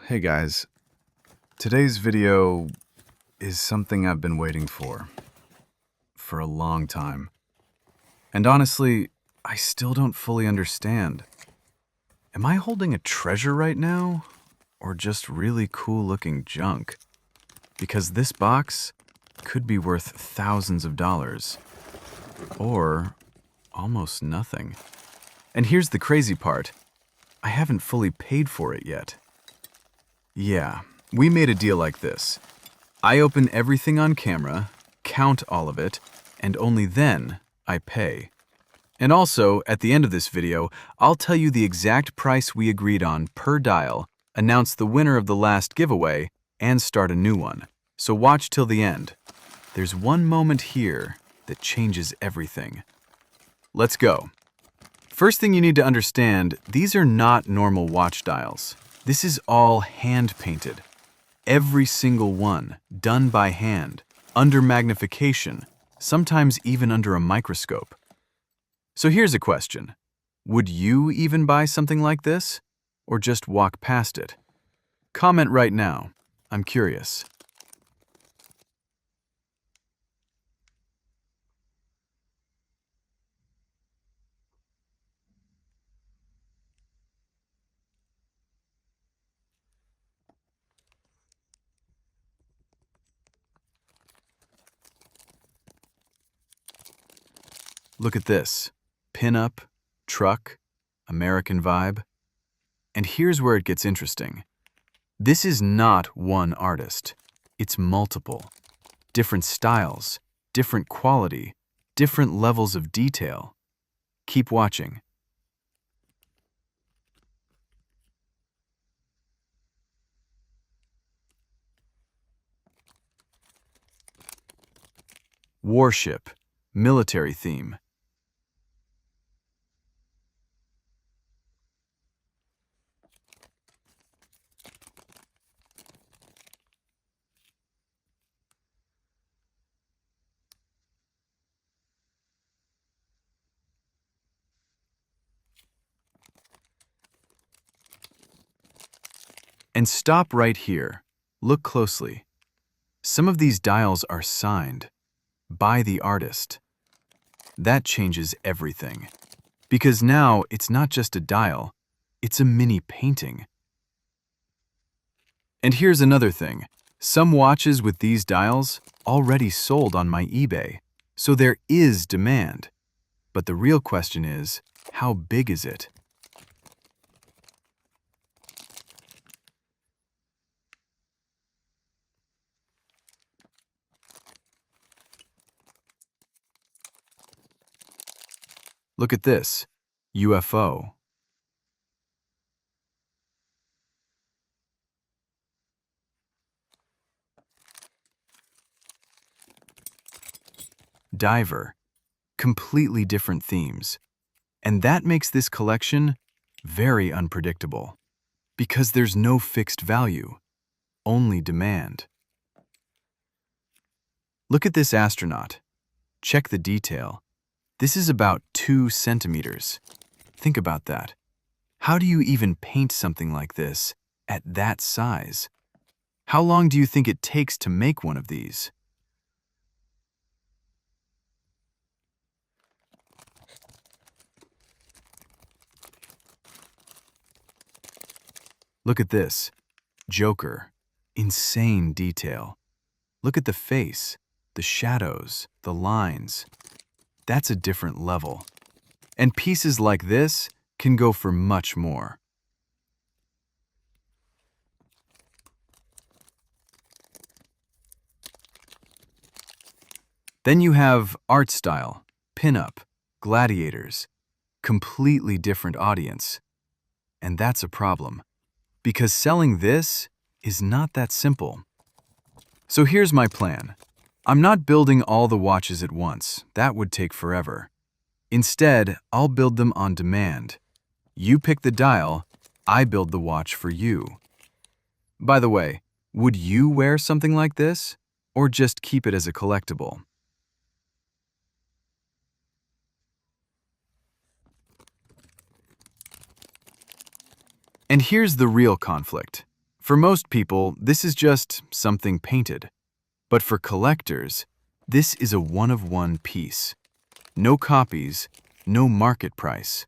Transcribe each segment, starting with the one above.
Hey guys, today's video is something I've been waiting for a long time. And honestly, I still don't fully understand. Am I holding a treasure right now? Or just really cool looking junk? Because this box could be worth thousands of dollars. Or almost nothing. And here's the crazy part. I haven't fully paid for it yet. Yeah, we made a deal like this. I open everything on camera, count all of it, and only then I pay. And also, at the end of this video, I'll tell you the exact price we agreed on per dial, announce the winner of the last giveaway, and start a new one. So watch till the end. There's one moment here that changes everything. Let's go. First thing you need to understand, these are not normal watch dials. This is all hand-painted. Every single one, done by hand, under magnification, sometimes even under a microscope. So here's a question. Would you even buy something like this? Or just walk past it? Comment right now. I'm curious. Look at this. Pin-up, truck, American vibe. And here's where it gets interesting. This is not one artist. It's multiple. Different styles, different quality, different levels of detail. Keep watching. Warship, military theme. And stop right here. Look closely. Some of these dials are signed by the artist. That changes everything. Because now it's not just a dial, it's a mini painting. And here's another thing. Some watches with these dials already sold on my eBay, so there is demand. But the real question is, how big is it? Look at this. UFO. Diver. Completely different themes. And that makes this collection very unpredictable. Because there's no fixed value, only demand. Look at this astronaut. Check the detail. This is about 2 centimeters. Think about that. How do you even paint something like this at that size? How long do you think it takes to make one of these? Look at this. Joker. Insane detail. Look at the face, the shadows, the lines. That's a different level. And pieces like this can go for much more. Then you have art style, pin-up, gladiators. Completely different audience. And that's a problem. Because selling this is not that simple. So here's my plan. I'm not building all the watches at once. That would take forever. Instead, I'll build them on demand. You pick the dial, I build the watch for you. By the way, would you wear something like this? Or just keep it as a collectible? And here's the real conflict. For most people, this is just something painted. But for collectors, this is a one-of-one piece. No copies, no market price.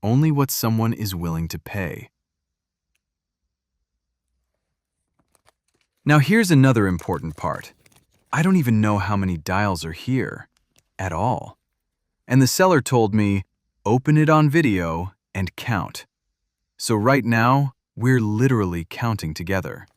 Only what someone is willing to pay. Now here's another important part. I don't even know how many dials are here, at all. And the seller told me, open it on video and count. So right now, we're literally counting together.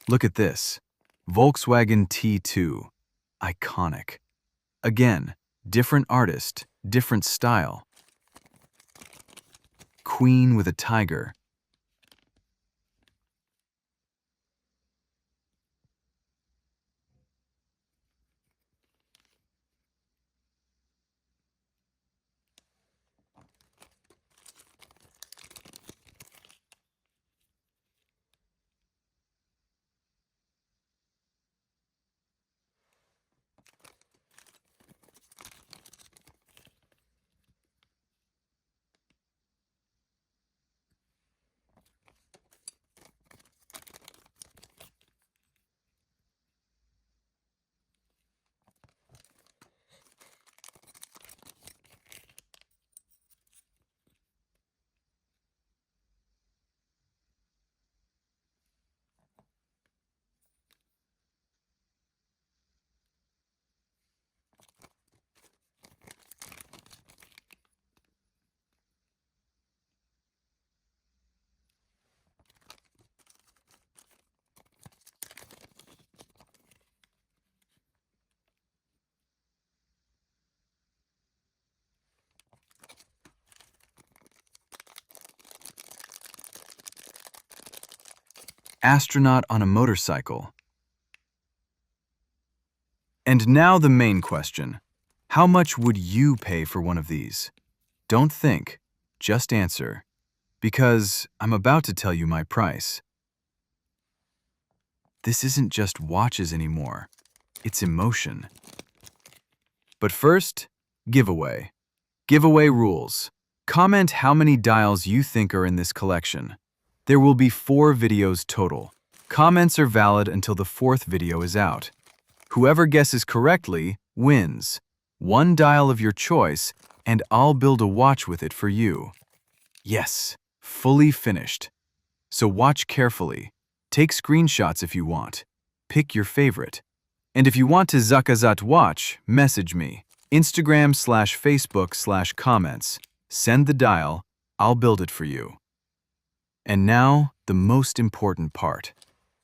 Look at this. Volkswagen T2. Iconic. Again, different artist, different style. Queen with a tiger. Astronaut on a motorcycle. And now the main question. How much would you pay for one of these? Don't think, just answer. Because I'm about to tell you my price. This isn't just watches anymore. It's emotion. But first, giveaway. Giveaway rules. Comment how many dials you think are in this collection. There will be 4 videos total. Comments are valid until the 4th video is out. Whoever guesses correctly wins. 1 dial of your choice, and I'll build a watch with it for you. Yes, fully finished. So watch carefully. Take screenshots if you want. Pick your favorite. And if you want to zakazat watch, message me. Instagram/Facebook/comments. Send the dial. I'll build it for you. And now, the most important part,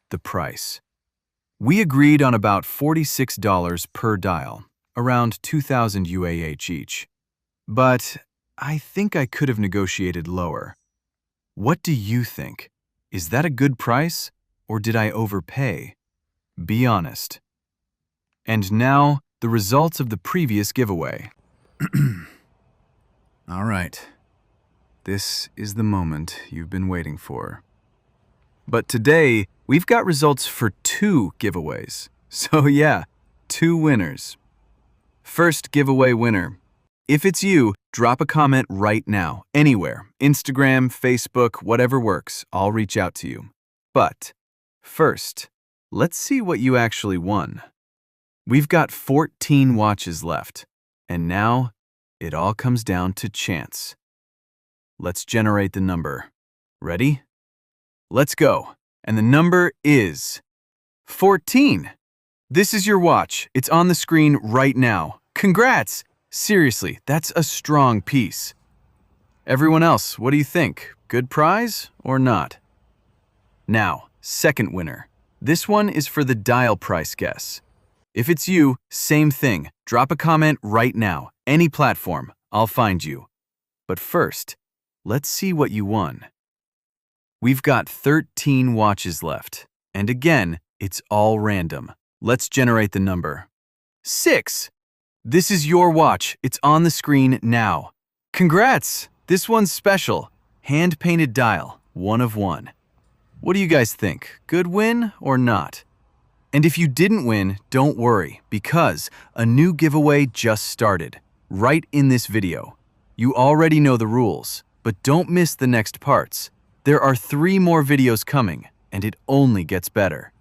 the price. We agreed on about $46 per dial, around 2,000 UAH each. But I think I could have negotiated lower. What do you think? Is that a good price, or did I overpay? Be honest. And now, the results of the previous giveaway. All right. This is the moment you've been waiting for. But today, we've got results for 2 giveaways. So yeah, 2 winners. First giveaway winner. If it's you, drop a comment right now, anywhere. Instagram, Facebook, whatever works. I'll reach out to you. But first, let's see what you actually won. We've got 14 watches left, and now it all comes down to chance. Let's generate the number. Ready? Let's go. And the number is 14. This is your watch. It's on the screen right now. Congrats! Seriously, that's a strong piece. Everyone else, what do you think? Good prize or not? Now, second winner. This one is for the dial price guess. If it's you, same thing. Drop a comment right now. Any platform. I'll find you. But first, let's see what you won. We've got 13 watches left. And again, it's all random. Let's generate the number. 6. This is your watch. It's on the screen now. Congrats! This one's special. Hand-painted dial, 1 of 1. What do you guys think? Good win or not? And if you didn't win, don't worry, because a new giveaway just started, right in this video. You already know the rules, but don't miss the next parts. There are 3 more videos coming, and it only gets better.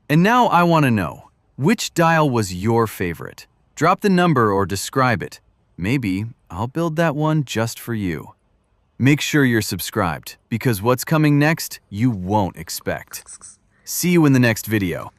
And now I want to know, which dial was your favorite? Drop the number or describe it. Maybe I'll build that one just for you. Make sure you're subscribed, because what's coming next, you won't expect. See you in the next video.